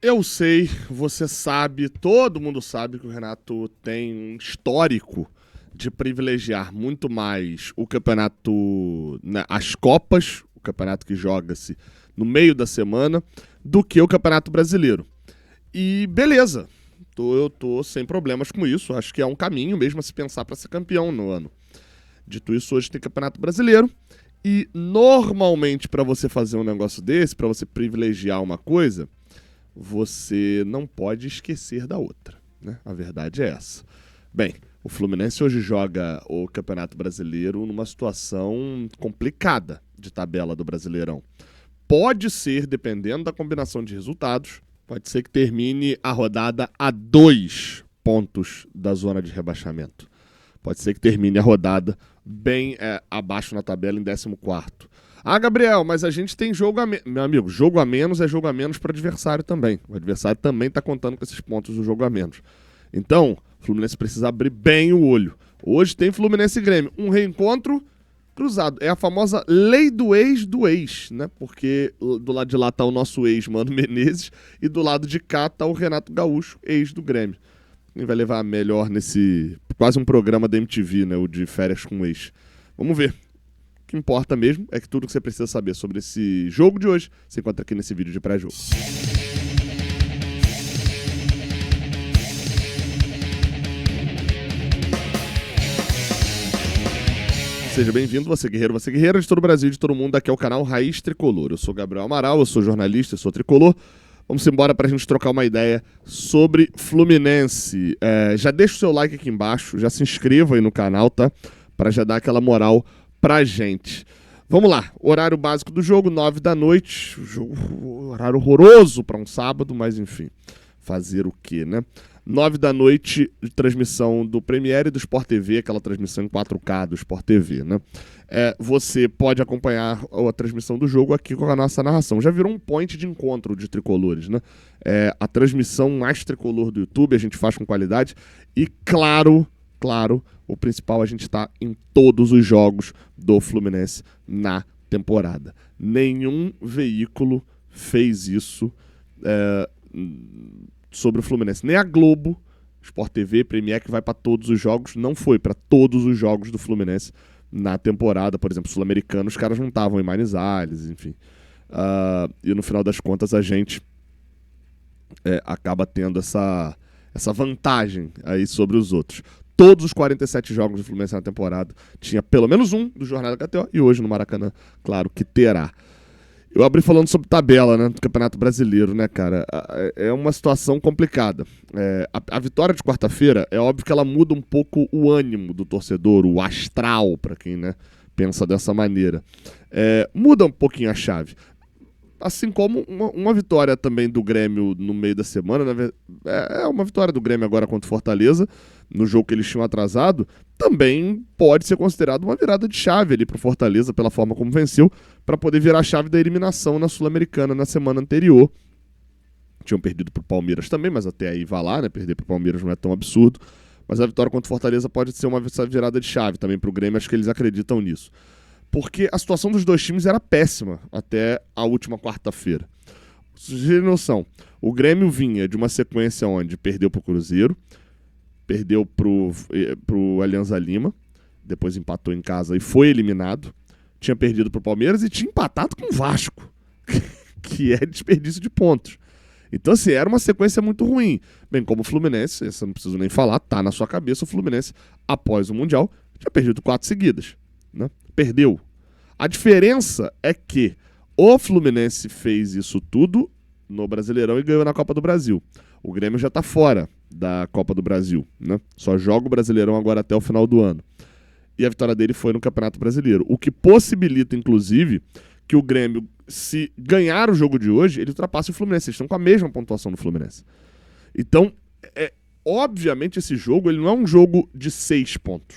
Eu sei, você sabe, todo mundo sabe que o Renato tem um histórico de privilegiar muito mais o campeonato, né, as Copas, o campeonato que joga-se no meio da semana, do que o Campeonato Brasileiro. E beleza, eu tô sem problemas com isso, acho que é um caminho mesmo a se pensar para ser campeão no ano. Dito isso, hoje tem Campeonato Brasileiro e normalmente para você fazer um negócio desse, para você privilegiar uma coisa, você não pode esquecer da outra, né? A verdade é essa. Bem, o Fluminense hoje joga o Campeonato Brasileiro numa situação complicada de tabela do Brasileirão. Pode ser, dependendo da combinação de resultados, pode ser que termine a rodada a 2 pontos da zona de rebaixamento. Pode ser que termine a rodada bem abaixo na tabela, em 14º. Ah, Gabriel, mas a gente tem jogo a menos. Meu amigo, jogo a menos é jogo a menos para o adversário também. O adversário também está contando com esses pontos do jogo a menos. Então, o Fluminense precisa abrir bem o olho. Hoje tem Fluminense e Grêmio. Um reencontro cruzado. É a famosa lei do ex, né? Porque do lado de lá tá o nosso ex, Mano Menezes, e do lado de cá tá o Renato Gaúcho, ex do Grêmio. Quem vai levar melhor nesse... quase um programa da MTV, né? O de férias com o ex. Vamos ver. O que importa mesmo é que tudo que você precisa saber sobre esse jogo de hoje você encontra aqui nesse vídeo de pré-jogo. Seja bem-vindo, você guerreiro, você guerreira de todo o Brasil, de todo mundo. Aqui é o canal Raiz Tricolor. Eu sou Gabriel Amaral, eu sou jornalista, eu sou tricolor. Vamos embora pra gente trocar uma ideia sobre Fluminense. Já deixa o seu like aqui embaixo, já se inscreva aí no canal, tá? Pra já dar aquela moral pra gente. Vamos lá, horário básico do jogo, 9 da noite. Horário horroroso pra um sábado, mas enfim, fazer o quê, né? 9 da noite de transmissão do Premiere e do Sport TV, aquela transmissão em 4K do Sport TV, né? Você pode acompanhar a transmissão do jogo aqui com a nossa narração. Já virou um point de encontro de tricolores, né? A transmissão mais tricolor do YouTube, a gente faz com qualidade. E claro, o principal, a gente está em todos os jogos do Fluminense na temporada. Nenhum veículo fez isso sobre o Fluminense. Nem a Globo, Sport TV, Premiere, que vai para todos os jogos, não foi para todos os jogos do Fluminense na temporada. Por exemplo, Sul-Americano, os caras não estavam em Manizales, enfim. E no final das contas a gente acaba tendo essa vantagem aí sobre os outros. Todos os 47 jogos do Fluminense na temporada tinha pelo menos um do Jornal da KTO, e hoje no Maracanã, claro que terá. Eu abri falando sobre tabela, né, do Campeonato Brasileiro, né, cara? É uma situação complicada. A vitória de quarta-feira, é óbvio que ela muda um pouco o ânimo do torcedor, o astral, para quem, né, pensa dessa maneira. Muda um pouquinho a chave. Assim como uma vitória também do Grêmio no meio da semana, né, uma vitória do Grêmio agora contra o Fortaleza, no jogo que eles tinham atrasado, também pode ser considerado uma virada de chave ali pro Fortaleza, pela forma como venceu, para poder virar a chave da eliminação na Sul-Americana na semana anterior. Tinham perdido pro Palmeiras também, mas até aí vai lá, né? Perder pro Palmeiras não é tão absurdo. Mas a vitória contra o Fortaleza pode ser uma virada de chave também pro Grêmio, acho que eles acreditam nisso. Porque a situação dos dois times era péssima até a última quarta-feira. Vocês terem noção, o Grêmio vinha de uma sequência onde perdeu pro Cruzeiro, perdeu pro Alianza Lima, depois empatou em casa e foi eliminado, tinha perdido pro Palmeiras e tinha empatado com o Vasco, que é desperdício de pontos. Então, assim, era uma sequência muito ruim. Bem, como o Fluminense, essa não preciso nem falar, tá na sua cabeça, o Fluminense, após o Mundial, tinha perdido 4 seguidas, né? Perdeu. A diferença é que o Fluminense fez isso tudo no Brasileirão e ganhou na Copa do Brasil. O Grêmio já tá fora da Copa do Brasil, né? Só joga o Brasileirão agora até o final do ano. E a vitória dele foi no Campeonato Brasileiro. O que possibilita, inclusive, que o Grêmio, se ganhar o jogo de hoje, ele ultrapasse o Fluminense. Eles estão com a mesma pontuação do Fluminense. Então, obviamente, esse jogo ele não é um jogo de 6 pontos.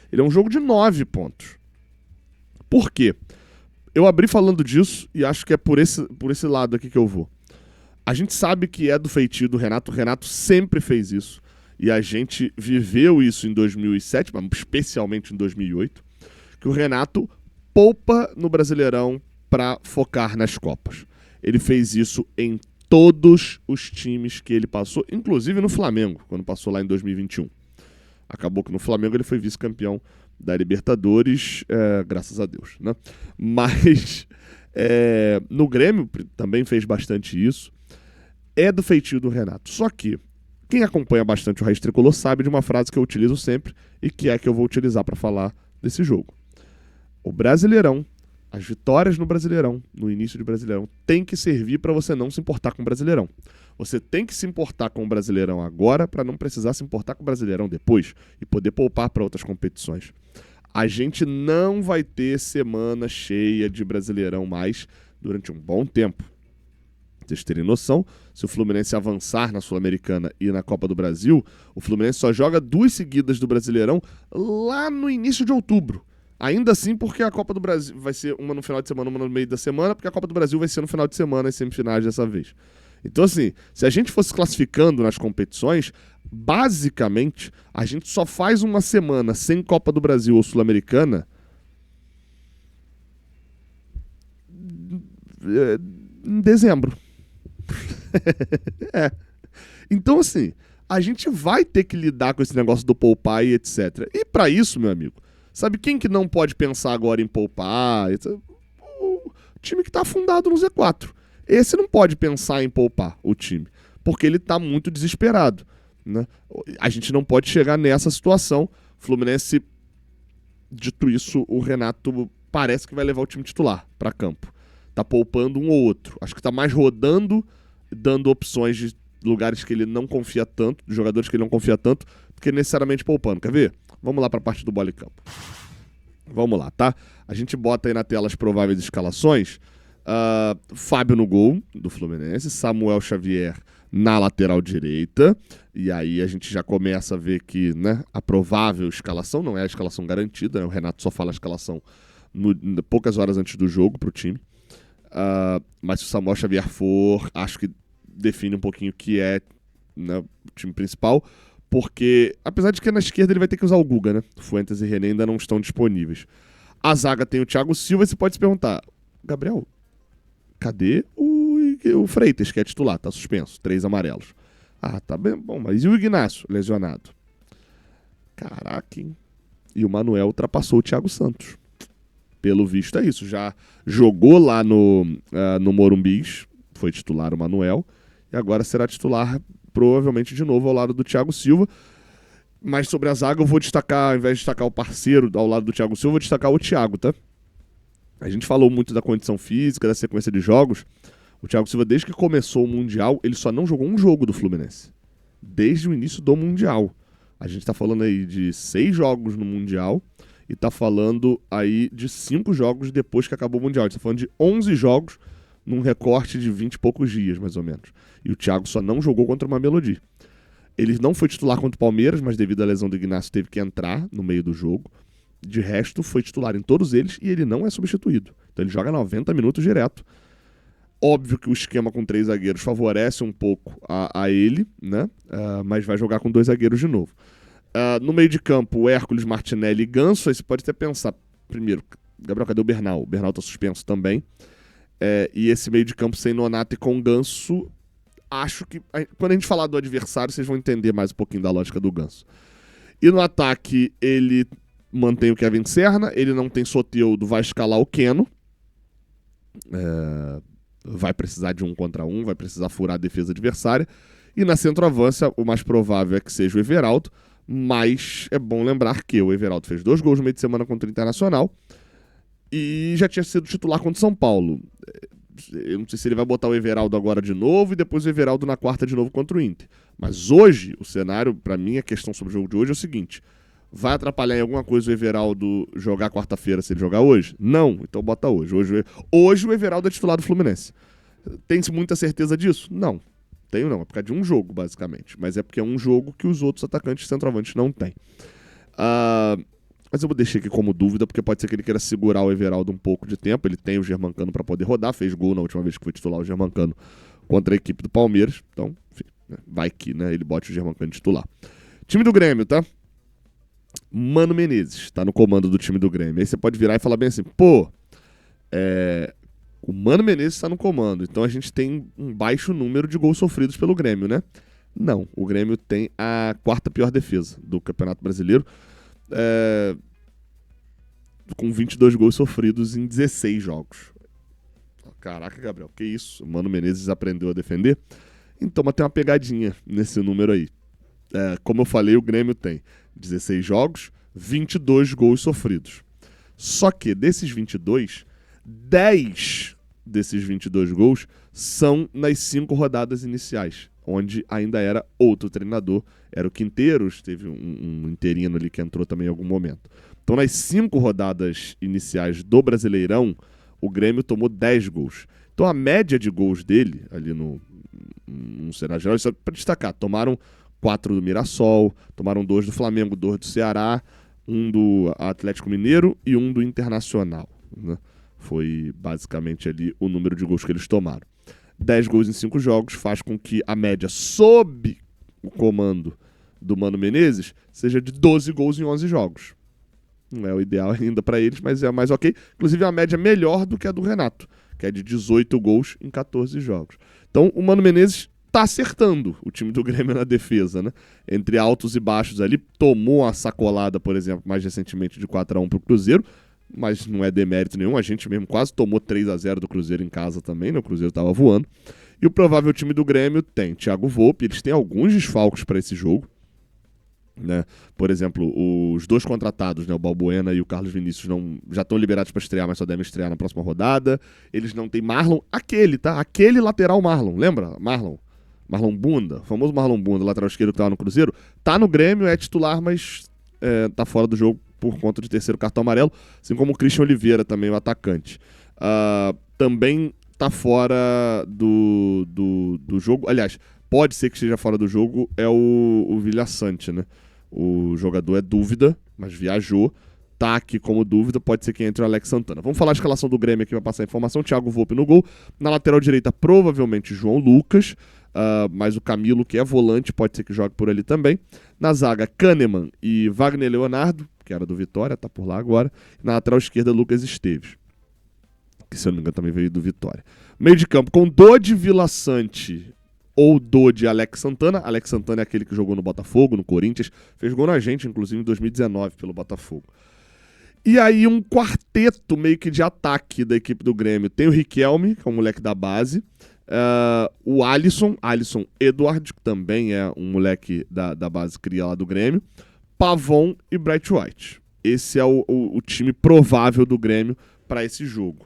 Ele é um jogo de 9 pontos. Por quê? Eu abri falando disso e acho que é por esse lado aqui que eu vou. A gente sabe que é do feitio do Renato. O Renato sempre fez isso. E a gente viveu isso em 2007, mas especialmente em 2008, que o Renato poupa no Brasileirão para focar nas Copas. Ele fez isso em todos os times que ele passou, inclusive no Flamengo, quando passou lá em 2021. Acabou que no Flamengo ele foi vice-campeão da Libertadores, graças a Deus, né? Mas no Grêmio também fez bastante isso. É do feitio do Renato. Só que quem acompanha bastante o Raiz Tricolor sabe de uma frase que eu utilizo sempre e que é que eu vou utilizar para falar desse jogo. O Brasileirão, as vitórias no Brasileirão, no início de Brasileirão, tem que servir para você não se importar com o Brasileirão. Você tem que se importar com o Brasileirão agora para não precisar se importar com o Brasileirão depois e poder poupar para outras competições. A gente não vai ter semana cheia de Brasileirão mais durante um bom tempo. Pra vocês terem noção, se o Fluminense avançar na Sul-Americana e na Copa do Brasil, o Fluminense só joga 2 seguidas do Brasileirão lá no início de outubro. Ainda assim, porque a Copa do Brasil vai ser uma no final de semana, uma no meio da semana, porque a Copa do Brasil vai ser no final de semana, as semifinais dessa vez. Então, assim, se a gente fosse classificando nas competições, basicamente, a gente só faz uma semana sem Copa do Brasil ou Sul-Americana em dezembro. Então, assim, a gente vai ter que lidar com esse negócio do poupar e etc. E pra isso, meu amigo, sabe quem que não pode pensar agora em poupar? O time que tá afundado no Z4. Esse não pode pensar em poupar o time, porque ele tá muito desesperado, né? A gente não pode chegar nessa situação. Fluminense, dito isso, o Renato parece que vai levar o time titular pra campo. Tá poupando um ou outro. Acho que tá mais rodando, dando opções de lugares que ele não confia tanto, de jogadores que ele não confia tanto, do que necessariamente poupando. Quer ver? Vamos lá pra parte do bola e campo. Vamos lá, tá? A gente bota aí na tela as prováveis escalações. Fábio no gol do Fluminense, Samuel Xavier na lateral direita, e aí a gente já começa a ver que, né, a provável escalação não é a escalação garantida, né? O Renato só fala a escalação poucas horas antes do jogo pro time. Mas se o Samuel Xavier for, acho que define um pouquinho o que é, né, o time principal, porque apesar de que na esquerda ele vai ter que usar o Guga, né? Fuentes e René ainda não estão disponíveis. A zaga tem o Thiago Silva e você pode se perguntar, Gabriel, cadê o Freitas, que é titular? Tá suspenso, 3 amarelos. Tá bem, bom, mas e o Ignacio, lesionado? Caraca, hein? E o Manuel ultrapassou o Thiago Santos. Pelo visto é isso, já jogou lá no Morumbis, foi titular o Manuel, e agora será titular provavelmente de novo ao lado do Thiago Silva. Mas sobre a zaga eu vou destacar, ao invés de destacar o parceiro ao lado do Thiago Silva, eu vou destacar o Thiago, tá? A gente falou muito da condição física, da sequência de jogos. O Thiago Silva, desde que começou o Mundial, ele só não jogou um jogo do Fluminense. Desde o início do Mundial. A gente tá falando aí de 6 jogos no Mundial e tá falando aí de 5 jogos depois que acabou o Mundial. A gente tá falando de 11 jogos num recorte de 20 e poucos dias, mais ou menos. E o Thiago só não jogou contra o Mamelodi. Ele não foi titular contra o Palmeiras, mas devido à lesão do Ignacio teve que entrar no meio do jogo. De resto, foi titular em todos eles e ele não é substituído. Então ele joga 90 minutos direto. Óbvio que o esquema com 3 zagueiros favorece um pouco a ele, né? Mas vai jogar com 2 zagueiros de novo. No meio de campo, o Hércules, Martinelli e Ganso. Aí você pode até pensar, primeiro, Gabriel, cadê o Bernal? O Bernal tá suspenso também. E esse meio de campo sem Nonato e com Ganso, acho que, quando a gente falar do adversário, vocês vão entender mais um pouquinho da lógica do Ganso. E no ataque, ele mantém o Kevin Serna, ele não tem Soteldo, vai escalar o Keno. Vai precisar de 1 contra 1, vai precisar furar a defesa adversária. E na centroavância, o mais provável é que seja o Everaldo, mas é bom lembrar que o Everaldo fez 2 gols no meio de semana contra o Internacional e já tinha sido titular contra o São Paulo. Eu não sei se ele vai botar o Everaldo agora de novo e depois o Everaldo na quarta de novo contra o Inter. Mas hoje, o cenário, pra mim, a questão sobre o jogo de hoje é o seguinte: vai atrapalhar em alguma coisa o Everaldo jogar quarta-feira se ele jogar hoje? Não, então bota hoje. Hoje o Everaldo é titular do Fluminense. Tem-se muita certeza disso? Não. Tenho não, é por causa de um jogo, basicamente. Mas é porque é um jogo que os outros atacantes centroavantes não têm. Mas eu vou deixar aqui como dúvida, porque pode ser que ele queira segurar o Everaldo um pouco de tempo. Ele tem o Germancano para poder rodar, fez gol na última vez que foi titular o Germancano contra a equipe do Palmeiras. Então, enfim, vai que, né, ele bote o Germancano titular. Time do Grêmio, tá? Mano Menezes tá no comando do time do Grêmio. Aí você pode virar e falar bem assim, pô, O Mano Menezes está no comando, então a gente tem um baixo número de gols sofridos pelo Grêmio, né? Não, o Grêmio tem a quarta pior defesa do Campeonato Brasileiro, com 22 gols sofridos em 16 jogos. Caraca, Gabriel, que isso? O Mano Menezes aprendeu a defender? Então, mas tem uma pegadinha nesse número aí. Como eu falei, o Grêmio tem 16 jogos, 22 gols sofridos. Só que desses 22, 10 desses 22 gols são nas 5 rodadas iniciais, onde ainda era outro treinador, era o Quinteiros, teve um interino ali que entrou também em algum momento. Então, nas 5 rodadas iniciais do Brasileirão, o Grêmio tomou 10 gols. Então, a média de gols dele, ali no cenário geral, só para destacar, tomaram 4 do Mirassol, tomaram 2 do Flamengo, 2 do Ceará, 1 do Atlético Mineiro e 1 do Internacional, né? Foi basicamente ali o número de gols que eles tomaram. 10 gols em 5 jogos faz com que a média sob o comando do Mano Menezes seja de 12 gols em 11 jogos. Não é o ideal ainda para eles, mas é mais ok. Inclusive, é uma média melhor do que a do Renato, que é de 18 gols em 14 jogos. Então, o Mano Menezes tá acertando o time do Grêmio na defesa, né? Entre altos e baixos ali. Tomou a sacolada, por exemplo, mais recentemente de 4-1 pro Cruzeiro, mas não é demérito nenhum. A gente mesmo quase tomou 3-0 do Cruzeiro em casa também, né? O Cruzeiro tava voando. E o provável time do Grêmio tem Thiago Volpi. Eles têm alguns desfalques para esse jogo, né? Por exemplo, os 2 contratados, né, o Balbuena e o Carlos Vinícius, já estão liberados para estrear, mas só devem estrear na próxima rodada. Eles não têm Marlon, aquele lateral Marlon, lembra? Marlon Bunda, o famoso Marlon Bunda, lateral esquerdo que estava no Cruzeiro, tá no Grêmio, é titular, mas tá fora do jogo por conta de terceiro cartão amarelo, assim como o Christian Oliveira também, o atacante. Também tá fora do jogo, aliás, pode ser que esteja fora do jogo, é o Vilhaçante, né? O jogador é dúvida, mas viajou. Tá aqui como dúvida, pode ser que entre o Alex Santana. Vamos falar a escalação do Grêmio aqui para passar a informação. Thiago Volpi no gol. Na lateral direita, provavelmente João Lucas. Mas o Camilo, que é volante, pode ser que jogue por ali também. Na zaga, Kahneman e Wagner Leonardo, que era do Vitória, tá por lá agora. Na lateral esquerda, Lucas Esteves, que se eu não me engano também veio do Vitória. Meio de campo com Dodi, Vila Sante ou de Alex Santana. Alex Santana é aquele que jogou no Botafogo, no Corinthians, fez gol na gente, inclusive em 2019 pelo Botafogo. E aí um quarteto meio que de ataque da equipe do Grêmio. Tem o Riquelme, que é um moleque da base, o Alisson Edward, que também é um moleque da base cria lá do Grêmio, Pavon e Bright White. Esse é o time provável do Grêmio para esse jogo.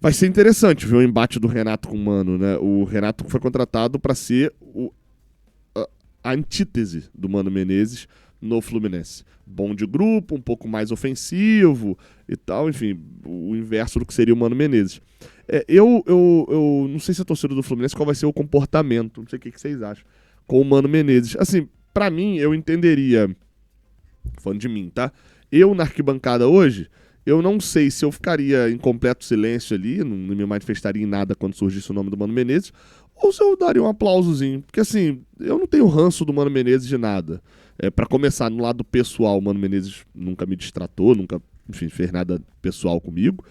Vai ser interessante ver o embate do Renato com o Mano, né? O Renato foi contratado para ser a antítese do Mano Menezes no Fluminense. Bom de grupo, um pouco mais ofensivo e tal, enfim, o inverso do que seria o Mano Menezes. Eu não sei se a torcida do Fluminense qual vai ser o comportamento, não sei o que vocês acham, com o Mano Menezes. Assim, pra mim, eu entenderia, falando de mim, tá? Eu na arquibancada hoje, eu não sei se eu ficaria em completo silêncio ali, não me manifestaria em nada quando surgisse o nome do Mano Menezes, ou se eu daria um aplausozinho. Porque assim, eu não tenho ranço do Mano Menezes de nada. Pra começar, no lado pessoal, o Mano Menezes nunca me distratou, nunca, enfim, fez nada pessoal comigo.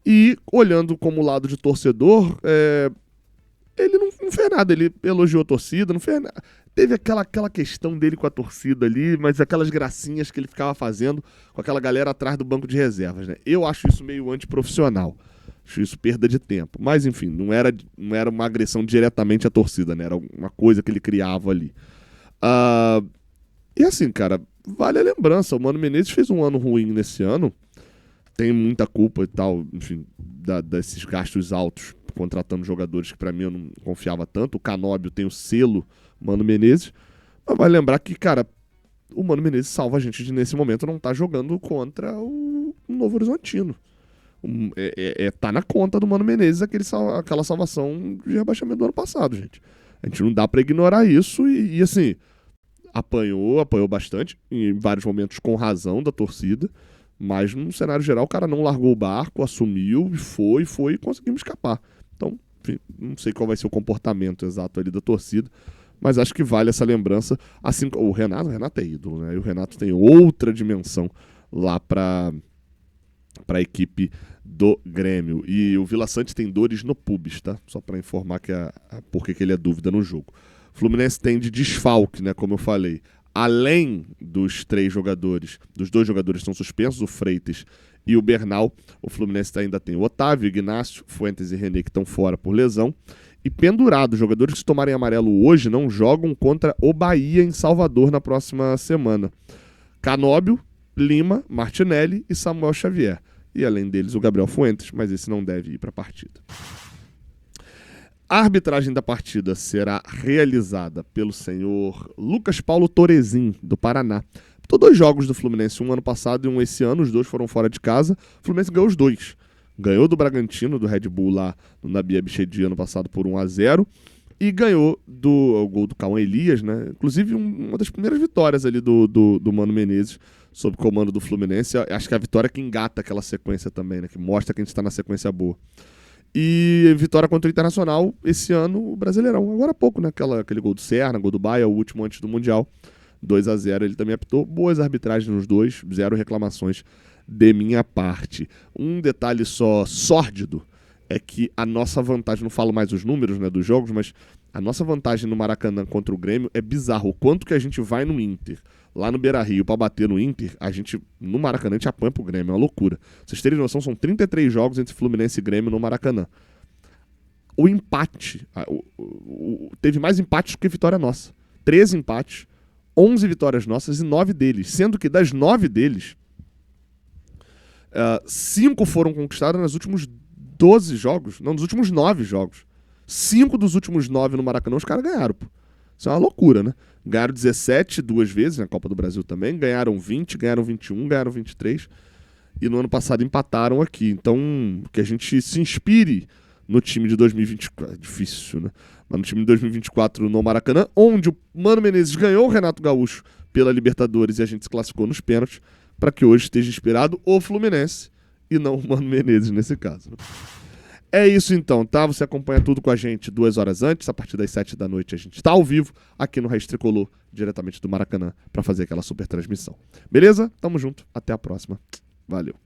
E olhando como lado de torcedor, ele não fez nada, ele elogiou a torcida, não fez nada. Teve aquela questão dele com a torcida ali, mas aquelas gracinhas que ele ficava fazendo com aquela galera atrás do banco de reservas, né? Eu acho isso meio antiprofissional. Acho isso perda de tempo. Mas, enfim, não era uma agressão diretamente à torcida, né? Era uma coisa que ele criava ali. E assim, cara, vale a lembrança. O Mano Menezes fez um ano ruim nesse ano. Tem muita culpa e tal, enfim, desses gastos altos contratando jogadores que pra mim eu não confiava tanto. O Canóbio tem o selo Mano Menezes. Mas vai lembrar que, cara, o Mano Menezes salva a gente de, nesse momento, não tá jogando contra o Novo Horizontino. Tá na conta do Mano Menezes aquela salvação de rebaixamento do ano passado, gente. A gente não dá pra ignorar isso e assim, apanhou bastante, em vários momentos com razão da torcida, mas no cenário geral o cara não largou o barco, assumiu e foi e conseguimos escapar. Então, enfim, não sei qual vai ser o comportamento exato ali da torcida, mas acho que vale essa lembrança. Assim, o Renato é ídolo, né? E o Renato tem outra dimensão lá pra para a equipe do Grêmio. E o Vila Sante tem dores no pubis, tá? Só para informar por que ele é dúvida no jogo. O Fluminense tem de desfalque, né? Como eu falei. Além dos 3 jogadores, dos 2 jogadores que estão suspensos, o Freitas e o Bernal, o Fluminense ainda tem o Otávio, Ignacio, Fuentes e René, que estão fora por lesão. E pendurado, jogadores que tomarem amarelo hoje não jogam contra o Bahia em Salvador na próxima semana. Canóbio, Lima, Martinelli e Samuel Xavier. E além deles o Gabriel Fuentes, mas esse não deve ir para a partida. A arbitragem da partida será realizada pelo senhor Lucas Paulo Torezin, do Paraná. Tô 2 jogos do Fluminense, um ano passado e um esse ano, os 2 foram fora de casa. O Fluminense ganhou os 2. Ganhou do Bragantino, do Red Bull lá no Nabi Abichedi ano passado por 1-0. E ganhou o gol do Cauã Elias, né? Inclusive uma das primeiras vitórias ali do Mano Menezes sob comando do Fluminense. Acho que é a vitória que engata aquela sequência também, né? Que mostra que a gente está na sequência boa. E vitória contra o Internacional esse ano, o Brasileirão. Agora há pouco, né? Aquele gol do Serna, gol do Bahia, o último antes do Mundial. 2-0, ele também apitou. Boas arbitragens nos 2, 0 reclamações de minha parte. Um detalhe só sórdido é que a nossa vantagem, não falo mais os números, né, dos jogos, mas a nossa vantagem no Maracanã contra o Grêmio é bizarro. O quanto que a gente vai no Inter, lá no Beira-Rio, pra bater no Inter, no Maracanã, a gente apanha pro Grêmio, é uma loucura. Vocês terem noção, são 33 jogos entre Fluminense e Grêmio no Maracanã. O empate, teve mais empates do que vitória nossa. 13 empates, 11 vitórias nossas e 9 deles. Sendo que das 9 deles, 5 foram conquistadas nos últimos 12 jogos. Não, nos últimos 9 jogos. 5 dos últimos 9 no Maracanã os caras ganharam, pô. Isso é uma loucura, né? Ganharam 17 2 vezes na Copa do Brasil também. Ganharam 20, ganharam 21, ganharam 23. E no ano passado empataram aqui. Então, que a gente se inspire no time de 2024. É difícil, né? Mas no time de 2024 no Maracanã, onde o Mano Menezes ganhou o Renato Gaúcho pela Libertadores e a gente se classificou nos pênaltis, para que hoje esteja inspirado o Fluminense e não o Mano Menezes nesse caso. É isso então, tá? Você acompanha tudo com a gente 2 horas antes, a partir das 7 da noite a gente está ao vivo aqui no Raiz Tricolor, diretamente do Maracanã, para fazer aquela super transmissão. Beleza? Tamo junto, até a próxima. Valeu.